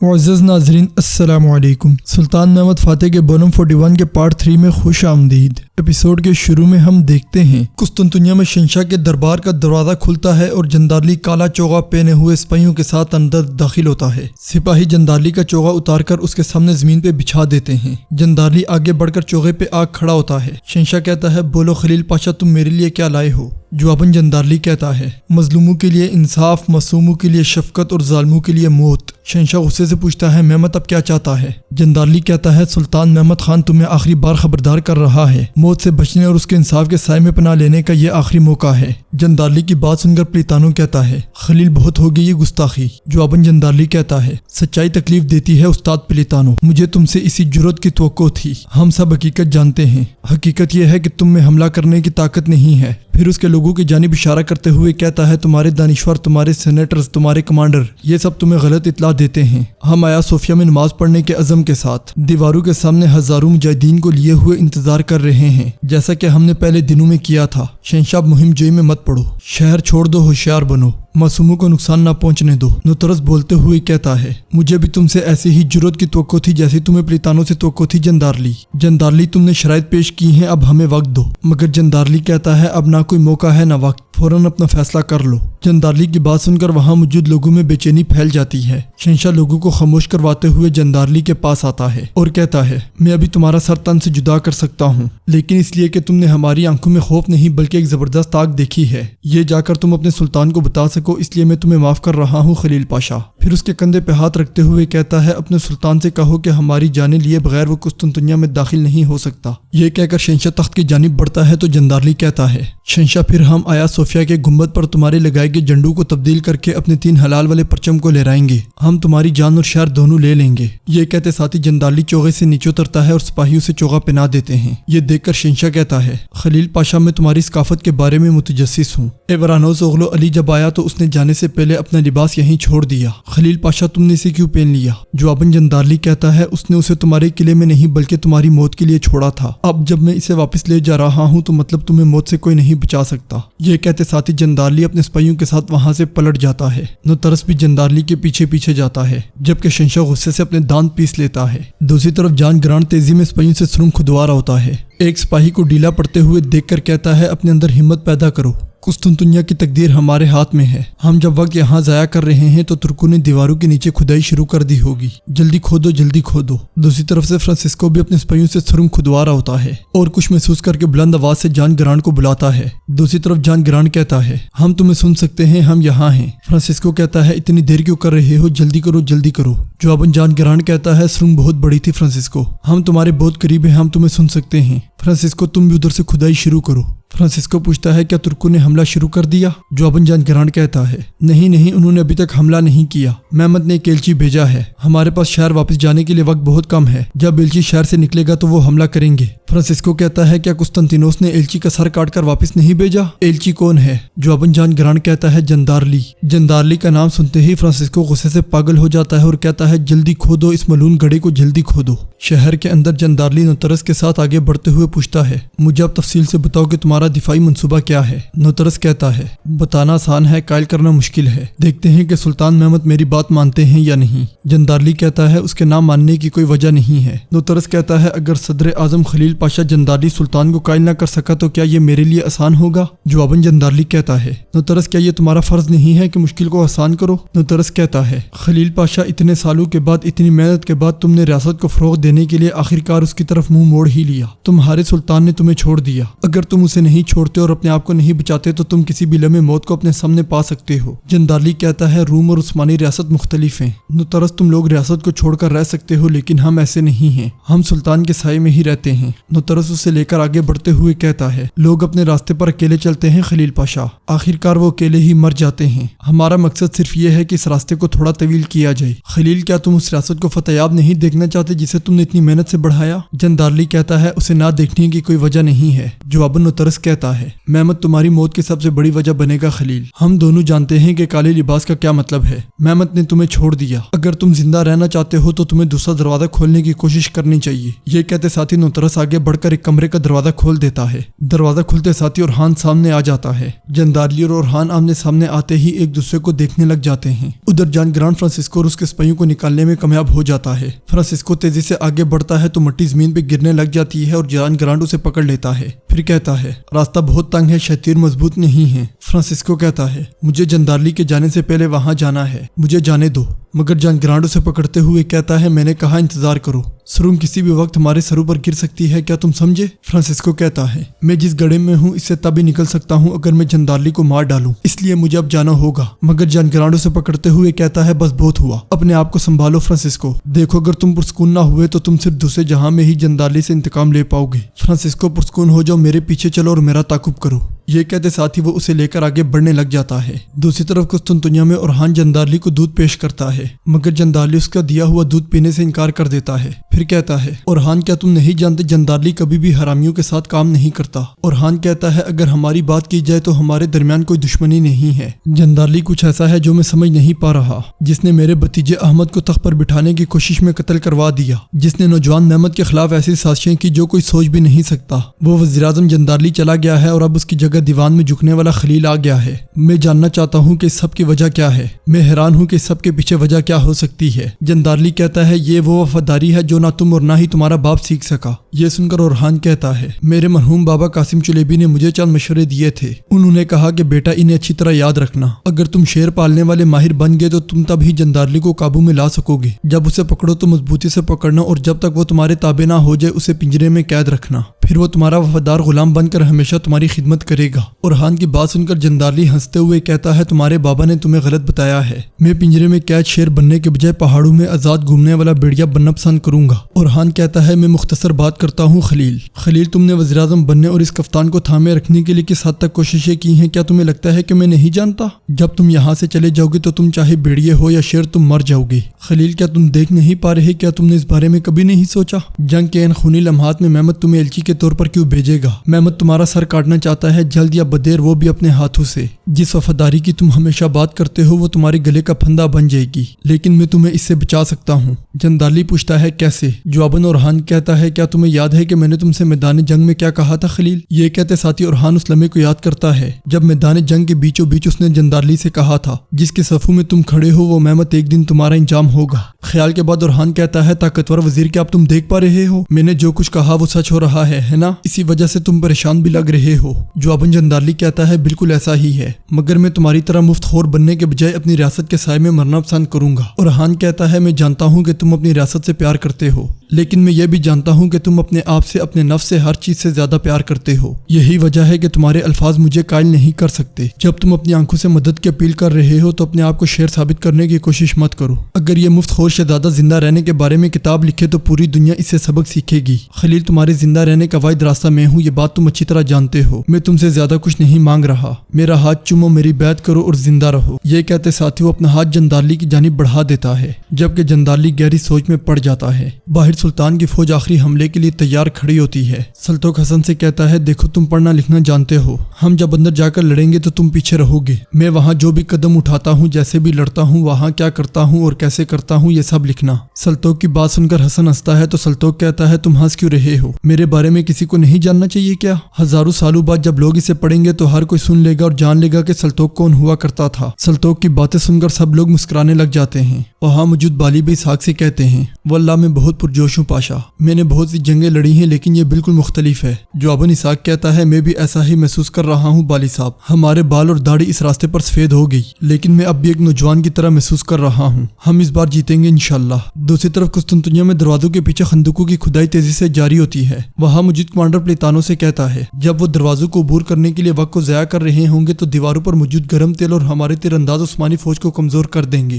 معزز ناظرین السلام علیکم۔ سلطان محمد فاتح کے بونم 41 کے پارٹ 3 میں خوش آمدید۔ ایپیسوڈ کے شروع میں ہم دیکھتے ہیں قسطنطنیہ میں شہنشاہ کے دربار کا دروازہ کھلتا ہے اور جندارلی کالا چوغا پہنے ہوئے سپاہیوں کے ساتھ اندر داخل ہوتا ہے۔ سپاہی جندارلی کا چوغا اتار کر اس کے سامنے زمین پہ بچھا دیتے ہیں۔ جندارلی آگے بڑھ کر چوغے پہ آ کھڑا ہوتا ہے۔ شہنشاہ کہتا ہے بولو خلیل پاشا، تم میرے لیے کیا لائے ہو؟ جواباً جندارلی کہتا ہے مظلوموں کے لیے انصاف، معصوموں کے لیے شفقت اور ظالموں کے لیے موت۔ شہنشاہ غصے سے پوچھتا ہے محمد اب کیا چاہتا ہے؟ جندارلی کہتا ہے سلطان محمد خان تمہیں آخری بار خبردار کر رہا ہے، موت سے بچنے اور اس کے انصاف کے سائے میں پناہ لینے کا یہ آخری موقع ہے۔ جندارلی کی بات سن کر پلیتانو کہتا ہے خلیل بہت ہو گئی یہ گستاخی۔ جواباً جندارلی کہتا ہے سچائی تکلیف دیتی ہے استاد پلیتانو، مجھے تم سے اسی جرات کی توقع تھی۔ ہم سب حقیقت جانتے ہیں، حقیقت یہ ہے کہ تم میں حملہ کرنے کی طاقت نہیں ہے۔ پھر اس کے لوگوں کی جانب اشارہ کرتے ہوئے کہتا ہے تمہارے دانشور، تمہارے سینیٹرز، تمہارے کمانڈر یہ سب تمہیں غلط اطلاع دیتے ہیں۔ ہم آیا صوفیہ میں نماز پڑھنے کے عزم کے ساتھ دیواروں کے سامنے ہزاروں مجاہدین کو لیے ہوئے انتظار کر رہے ہیں، جیسا کہ ہم نے پہلے دنوں میں کیا تھا۔ شہنشاہ مہم جوئی میں مت پڑو، شہر چھوڑ دو، ہوشیار بنو، معصوموں کو نقصان نہ پہنچنے دو۔ نوترس بولتے ہوئے کہتا ہے مجھے بھی تم سے ایسی ہی جرات کی توقع تھی جیسی تمہیں پلیتانو سے توقع تھی جندارلی تم نے شرائط پیش کی ہیں، اب ہمیں وقت دو۔ مگر جندارلی کہتا ہے اب نہ کوئی موقع ہے نہ وقت، فوراً اپنا فیصلہ کر لو۔ جندارلی کی بات سن کر وہاں موجود لوگوں میں بے چینی پھیل جاتی ہے۔ شہنشاہ لوگوں کو خاموش کرواتے ہوئے جندارلی کے پاس آتا ہے اور کہتا ہے میں ابھی تمہارا سر تن سے جدا کر سکتا ہوں، لیکن اس لیے کہ تم نے ہماری آنکھوں میں خوف نہیں بلکہ ایک زبردست آگ دیکھی ہے، یہ جا کر تم اپنے سلطان کو بتا سکو، اس لیے میں تمہیں معاف کر رہا ہوں خلیل پاشا۔ پھر اس کے کندھے پہ ہاتھ رکھتے ہوئے کہتا ہے اپنے سلطان سے کہو کہ ہماری جانیں لیے بغیر وہ قسطنطنیہ میں داخل نہیں ہو سکتا۔ یہ کہہ کر شہنشاہ تخت کی جانب بڑھتا ہے تو جندارلی کہتا ہے شہنشاہ پھر ہم آیا صوفیہ کے گنبد پر تمہارے لگائے گئے جھنڈوں کو تبدیل کر کے اپنے 3 حلال والے پرچم کو لہرائیں گے، ہم تمہاری جان اور شہر دونوں لے لیں گے۔ یہ کہتے ساتھ ہی جندارلی چوغے سے نیچے اترتا ہے اور سپاہیوں سے چوغا پہنا دیتے ہیں۔ یہ دیکھ کر شہنشاہ کہتا ہے خلیل پاشا میں تمہاری ثقافت کے بارے میں متجسس ہوں۔ ایورانوس اغلو علی جب آیا تو اس نے جانے سے پہلے اپنا لباس یہیں چھوڑ دیا، خلیل پاشا تم نے اسے کیوں پہن لیا؟ جواباً جندارلی کہتا ہے اس نے اسے تمہارے قلعے میں نہیں بلکہ تمہاری موت کے لیے چھوڑا تھا، اب جب میں اسے واپس لے جا رہا ہوں تو مطلب تمہیں موت سے کوئی نہیں بچا سکتا۔ یہ کہتے ساتھ ہی جندارلی اپنے سپاہیوں کے ساتھ وہاں سے پلٹ جاتا ہے۔ نوترس بھی جندارلی کے پیچھے پیچھے جاتا ہے جبکہ شہنشاہ غصے سے اپنے دانت پیس لیتا ہے۔ دوسری طرف جان گرانٹ تیزی میں سپاہیوں سے سرنگ کھدوا رہا ہوتا ہے۔ ایک سپاہی کو ڈھیلا پڑتے ہوئے دیکھ کر کہتا ہے اپنے اندر ہمت پیدا کرو، قسطنطنیہ کی تقدیر ہمارے ہاتھ میں ہے، ہم جب وقت یہاں ضائع کر رہے ہیں تو ترکوں نے دیواروں کے نیچے کھدائی شروع کر دی ہوگی، جلدی کھودو جلدی کھودو۔ دوسری طرف سے فرانسسکو بھی اپنے سپاہیوں سے سرنگ کھدوا رہا ہوتا ہے اور کچھ محسوس کر کے بلند آواز سے جان گرانٹ کو بلاتا ہے۔ دوسری طرف جان گرانٹ کہتا ہے ہم تمہیں سن سکتے ہیں، ہم یہاں ہیں۔ فرانسسکو کہتا ہے اتنی دیر کیوں کر رہے ہو، جلدی کرو جلدی کرو۔ جواباً جان گرانٹ کہتا ہے سرنگ بہت بڑی تھی فرانسسکو، ہم تمہارے بہت قریب ہیں، ہم تمہیں سن سکتے ہیں۔ فرانسسکو تم بھی ادھر سے کھدائی شروع کرو۔ فرانسسکو پوچھتا ہے کیا ترکوں نے حملہ شروع کر دیا؟ جواباً جان گرانٹ کہتا ہے نہیں انہوں نے ابھی تک حملہ نہیں کیا، محمد نے ایک ایلچی بھیجا ہے، ہمارے پاس شہر واپس جانے کے لیے وقت بہت کم ہے، جب ایلچی شہر سے نکلے گا تو وہ حملہ کریں گے۔ فرانسسکو کہتا ہے کیا قسطنطینوس نے ایلچی کا سر کاٹ کر واپس نہیں بھیجا؟ ایلچی کون ہے؟ جواباً جان گرانٹ کہتا ہے جندارلی کا نام سنتے ہی فرانسسکو غصے سے پاگل ہو جاتا ہے اور کہتا ہے جلدی کھودو اس ملعون گڑھے کو، جلدی کھودو۔ شہر کے اندر جندارلی نوترس کے ساتھ آگے بڑھتے ہوئے پوچھتا ہے مجھے اب تفصیل سے بتاؤ کہ تمہارا دفاعی منصوبہ کیا ہے؟ نوترس کہتا ہے بتانا آسان ہے، قائل کرنا مشکل ہے، دیکھتے ہیں کہ سلطان محمد میری بات مانتے ہیں یا نہیں۔ جندارلی کہتا ہے اس کے نام ماننے کی کوئی وجہ نہیں ہے۔ نوترس کہتا ہے اگر صدر اعظم خلیل پاشا جندارلی سلطان کو قائل نہ کر سکا تو کیا یہ میرے لیے آسان ہوگا؟ جواباً جندارلی کہتا ہے نوترس کیا یہ تمہارا فرض نہیں ہے کہ مشکل کو آسان کرو؟ نوترس کہتا ہے خلیل پاشا اتنے سالوں کے بعد، اتنی محنت کے بعد تم نے ریاست کو فروغ دینے کے لیے آخرکار اس کی طرف منہ موڑ ہی لیا، تمہارے سلطان نے تمہیں چھوڑ دیا، اگر تم اسے نہیں چھوڑتے اور اپنے آپ کو نہیں بچاتے تو تم کسی بھی لمحے موت کو اپنے سامنے پا سکتے ہو۔ جندارلی کہتا ہے روم اور عثمانی ریاست مختلف ہیں، نوترس تم لوگ ریاست کو چھوڑ کر رہ سکتے ہو لیکن ہم ایسے نہیں ہیں، ہم سلطان کے سائے میں ہی رہتے ہیں۔ نوترس اسے لے کر آگے بڑھتے ہوئے کہتا ہے لوگ اپنے راستے پر اکیلے چلتے ہیں خلیل پاشا، آخرکار وہ اکیلے ہی مر جاتے ہیں، ہمارا مقصد صرف یہ ہے کہ اس راستے کو تھوڑا طویل کیا جائے۔ خلیل کیا تم اس ریاست کو فتح یاب نہیں دیکھنا چاہتے جسے تم نے اتنی محنت سے بڑھایا؟ جندارلی کہتا ہے اسے نہ دیکھنے کی کوئی وجہ نہیں ہے۔ جواباً نوترس بس کہتا ہے محمد تمہاری موت کی سب سے بڑی وجہ بنے گا خلیل، ہم دونوں جانتے ہیں کہ کالے لباس کا کیا مطلب ہے، محمد نے تمہیں چھوڑ دیا، اگر تم زندہ رہنا چاہتے ہو تو تمہیں دوسرا دروازہ کھولنے کی کوشش کرنی چاہیے۔ یہ کہتے ساتھی نوترس آگے بڑھ کر ایک کمرے کا دروازہ کھول دیتا ہے۔ دروازہ کھلتے ساتھی اورحان سامنے آ جاتا ہے۔ جندارلی اور اورحان آمنے سامنے آتے ہی ایک دوسرے کو دیکھنے لگ جاتے ہیں۔ ادھر جان گرانٹ فرانسسکو اور اس کے سپاہیوں کو نکالنے میں کامیاب ہو جاتا ہے۔ فرانسسکو تیزی سے آگے بڑھتا ہے تو مٹی زمین پہ گرنے لگ جاتی ہے اور جان گرانٹ اسے پکڑ لیتا ہے، پھر کہتا ہے راستہ بہت تنگ ہے، شتیر مضبوط نہیں ہے۔ فرانسسکو کہتا ہے مجھے جندارلی کے جانے سے پہلے وہاں جانا ہے، مجھے جانے دو، مگر جان گرانٹ اسے پکڑتے ہوئے کہتا ہے میں نے کہا انتظار کرو، سرنگ کسی بھی وقت ہمارے سروں پر گر سکتی ہے، کیا تم سمجھے؟ فرانسسکو کہتا ہے میں جس گڑھے میں ہوں اس سے تب ہی نکل سکتا ہوں اگر میں جندارلی کو مار ڈالوں، اس لیے مجھے اب جانا ہوگا، مگر جان گرانٹ اسے پکڑتے ہوئے کہتا ہے بس بہت ہوا، اپنے آپ کو سنبھالو فرانسسکو، دیکھو اگر تم پرسکون نہ ہوئے تو تم صرف دوسرے جہاں میں ہی جندارلی سے انتقام لے پاؤ گے۔ فرانسسکو پرسکون ہو جاؤ، میرے پیچھے چلو اور میرا تعاقب کرو۔ یہ کہتے ساتھ ہی وہ اسے لے کر آگے بڑھنے لگ جاتا ہے۔ دوسری طرف قسطنطنیہ میں اورحان جندارلی کو دودھ پیش کرتا ہے، مگر جندارلی اس کا دیا ہوا دودھ پینے سے انکار کر دیتا ہے، پھر کہتا ہے اورحان کیا تم نہیں جانتے جندارلی کبھی بھی حرامیوں کے ساتھ کام نہیں کرتا؟ اورحان کہتا ہے اگر ہماری بات کی جائے تو ہمارے درمیان کوئی دشمنی نہیں ہے، جندارلی کچھ ایسا ہے جو میں سمجھ نہیں پا رہا، جس نے میرے بھتیجے احمد کو تخت پر بٹھانے کی کوشش میں قتل کروا دیا، جس نے نوجوان محمد کے خلاف ایسی سازشیں کی جو کوئی سوچ بھی نہیں سکتا۔ وہ وزیراعظم جندارلی چلا گیا ہے اور اب اس کی جگہ دیوان میں جھکنے والا خلیل آ گیا ہے۔ میں جاننا چاہتا ہوں کہ اس سب کی وجہ کیا ہے، میں حیران ہوں کہ اس سب کے پیچھے وجہ کیا ہو سکتی ہے۔ جندارلی کہتا ہے یہ وہ وفاداری ہے جو نہ تم اور نہ ہی تمہارا باپ سیکھ سکا۔ یہ سن کر اورحان کہتا ہے میرے مرحوم بابا قاسم چلیبی نے مجھے چند مشورے دیے تھے، انہوں نے کہا کہ بیٹا انہیں اچھی طرح یاد رکھنا، اگر تم شیر پالنے والے ماہر بن گئے تو تم تب ہی جندارلی کو قابو میں لا سکو گے، جب اسے پکڑو تو مضبوطی سے پکڑنا اور جب تک وہ تمہارے تابع نہ ہو جائے اسے پنجرے میں قید رکھنا، پھر وہ تمہارا وفادار غلام بن کر ہمیشہ تمہاری خدمت کرے گا۔ اورحان کی بات سن کر جندارلی ہنستے ہوئے کہتا ہے تمہارے بابا نے تمہیں غلط بتایا ہے، میں پنجرے میں قید شیر بننے کے بجائے پہاڑوں میں آزاد گھومنے والا بھیڑیا بننا پسند کروں گا۔ اورحان کہتا ہے میں مختصر بات کرتا ہوں خلیل تم نے وزیراعظم بننے اور اس کفتان کو تھامے رکھنے کے لیے کس حد تک کوششیں کی ہیں، کیا تمہیں لگتا ہے کہ میں نہیں جانتا؟ جب تم یہاں سے چلے جاؤ گے تو تم چاہے بھیڑیے ہو یا شیر تم مر جاؤ گے۔ خلیل کیا تم دیکھ نہیں پا رہے، کیا تم نے اس بارے میں کبھی نہیں سوچا؟ جنگ کے ان خونی لمحات میں محمد تمہیں ایلچی کے طور پر کیوں بھیجے گا؟ محمد تمہارا سر کاٹنا چاہتا ہے، جلد یا بدیر وہ بھی اپنے ہاتھوں سے، جس وفاداری کی تم ہمیشہ بات کرتے ہو وہ تمہارے گلے کا پھندا بن جائے گی، لیکن میں تمہیں اس سے بچا سکتا ہوں۔ جندارلی پوچھتا ہے کیسے؟ جواباً اورحان کہتا ہے کیا تمہیں یاد ہے کہ میں نے تم سے میدان جنگ میں کیا کہا تھا خلیل؟ یہ کہتے ساتھی اورحان اس لمحے کو یاد کرتا ہے جب میدان جنگ کے بیچوں بیچ اس نے جندارلی سے کہا تھا جس کے صفوں میں تم کھڑے ہو وہ محمد ایک دن تمہارا انجام ہوگا۔ خیال کے بعد اورحان کہتا ہے طاقتور وزیر کیا اب تم دیکھ پا رہے ہو میں نے جو کچھ کہا وہ سچ ہو رہا ہے نا؟ اسی وجہ سے تم پریشان بھی لگ رہے ہو۔ جواباً جندارلی کہتا ہے بالکل ایسا ہی ہے، مگر میں تمہاری طرح مفت خور بننے کے بجائے اپنی ریاست کے سائے میں مرنا پسند کروں گا۔ اورحان کہتا ہے میں جانتا ہوں کہ تم اپنی ریاست سے پیار کرتے ہو، لیکن میں یہ بھی جانتا ہوں کہ تم اپنے آپ سے اپنے نفس سے ہر چیز سے زیادہ پیار کرتے ہو، یہی وجہ ہے کہ تمہارے الفاظ مجھے قائل نہیں کر سکتے۔ جب تم اپنی آنکھوں سے مدد کی اپیل کر رہے ہو تو اپنے آپ کو شیر ثابت کرنے کی کوشش مت کرو، اگر یہ مفت خور شہزادہ زندہ رہنے کے بارے میں کتاب لکھے تو پوری دنیا اس سے سبق سیکھے گی۔ خلیل تمہارے زندہ رہنے کا واحد راستہ میں ہوں، یہ بات تم اچھی طرح جانتے ہو، میں تم سے زیادہ کچھ نہیں مانگ رہا، میرا ہاتھ چومو، میری بیعت کرو اور زندہ رہو۔ یہ کہتے ساتھی وہ اپنا ہاتھ جندارلی کی جانب بڑھا دیتا ہے، جبکہ جندارلی گہری سوچ میں پڑ جاتا ہے۔ باہر سلطان کی فوج آخری حملے کے لیے تیار کھڑی ہوتی ہے۔ سلطوق حسن سے کہتا ہے دیکھو تم پڑھنا لکھنا جانتے ہو، ہم جب اندر جا کر لڑیں گے تو تم پیچھے رہو گے، میں وہاں جو بھی قدم اٹھاتا ہوں، جیسے بھی لڑتا ہوں، وہاں کیا کرتا ہوں اور کیسے کرتا ہوں یہ سب لکھنا۔ سلطوق کی بات سن کر حسن ہنستا ہے تو سلطوق کہتا ہے تم ہنس کیوں رہے ہو، میرے بارے میں کسی کو نہیں جاننا چاہیے کیا؟ ہزاروں سالوں بعد جب لوگ اسے پڑھیں گے تو ہر کوئی سن لے گا اور جان لے گا کہ سلطوق کون ہوا کرتا تھا۔ سلطوق کی باتیں سن کر سب لوگ مسکرانے لگ جاتے ہیں۔ وہاں موجود بالی بھی اسحاق سے کہتے ہیں واللہ میں بہت پرجوش ہوں پاشا، میں نے بہت سی جنگیں لڑی ہیں لیکن یہ بالکل مختلف ہے۔ جواباً اسحاق کہتا ہے میں بھی ایسا ہی محسوس کر رہا ہوں بالی صاحب، ہمارے بال اور داڑھی اس راستے پر سفید ہو گئی لیکن میں اب بھی ایک نوجوان کی طرح محسوس کر رہا ہوں، ہم اس بار جیتیں گے انشاءاللہ۔ دوسری طرف قسطنطنیہ میں دروازوں کے پیچھے خندقوں کی کھدائی تیزی سے جاری ہوتی ہے۔ وہاں موجود کمانڈر پلیتانو سے کہتا ہے جب وہ دروازوں کو عبور کرنے کے لیے وقت کو ضائع کر رہے ہوں گے تو دیواروں پر موجود گرم تیل اور ہمارے تیر انداز عثمانی فوج کو کمزور کر دیں گے،